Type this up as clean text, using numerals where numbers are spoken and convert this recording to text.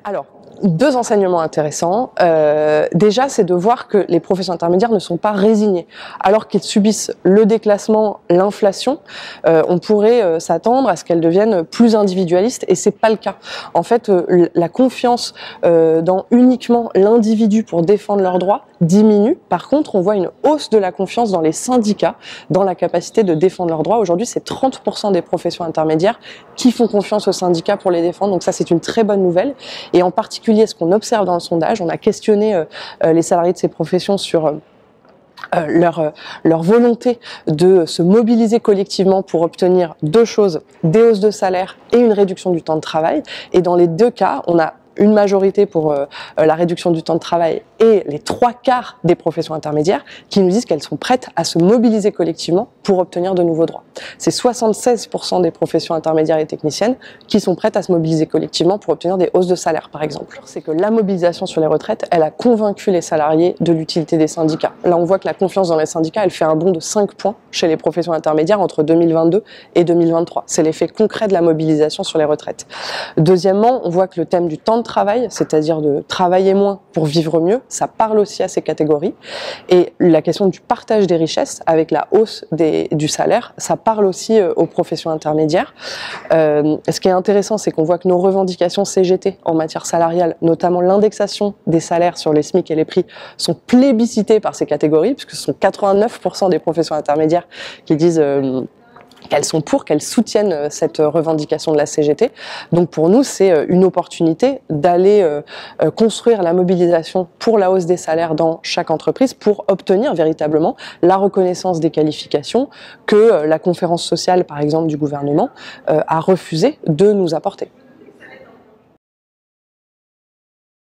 Alors, deux enseignements intéressants. Déjà, c'est de voir que les professions intermédiaires ne sont pas résignés. Alors qu'ils subissent le déclassement, l'inflation, on pourrait s'attendre à ce qu'elles deviennent plus individualistes, et c'est pas le cas. En fait, la confiance dans uniquement l'individu pour défendre leurs droits diminue. Par contre, on voit une hausse de la confiance dans les syndicats, dans la capacité de défendre leurs droits. Aujourd'hui, c'est 30% des professions intermédiaires qui font confiance aux syndicats pour les défendre. Donc ça, c'est une très bonne nouvelle. Et en particulier, ce qu'on observe dans le sondage, on a questionné les salariés de ces professions sur leur volonté de se mobiliser collectivement pour obtenir deux choses, des hausses de salaire et une réduction du temps de travail. Et dans les deux cas, on a une majorité pour la réduction du temps de travail et les 3/4 des professions intermédiaires qui nous disent qu'elles sont prêtes à se mobiliser collectivement pour obtenir de nouveaux droits. C'est 76% des professions intermédiaires et techniciennes qui sont prêtes à se mobiliser collectivement pour obtenir des hausses de salaire, par exemple. C'est que la mobilisation sur les retraites, elle a convaincu les salariés de l'utilité des syndicats. Là, on voit que la confiance dans les syndicats, elle fait un bond de 5 points chez les professions intermédiaires entre 2022 et 2023. C'est l'effet concret de la mobilisation sur les retraites. Deuxièmement, on voit que le thème du temps de travail, c'est-à-dire de travailler moins pour vivre mieux, ça parle aussi à ces catégories. Et la question du partage des richesses avec la hausse du salaire, ça parle aussi aux professions intermédiaires. Ce qui est intéressant, c'est qu'on voit que nos revendications CGT en matière salariale, notamment l'indexation des salaires sur les SMIC et les prix, sont plébiscitées par ces catégories, puisque ce sont 89% des professions intermédiaires qui disent qu'elles sont pour, qu'elles soutiennent cette revendication de la CGT. Donc pour nous, c'est une opportunité d'aller construire la mobilisation pour la hausse des salaires dans chaque entreprise pour obtenir véritablement la reconnaissance des qualifications que la conférence sociale, par exemple, du gouvernement a refusé de nous apporter.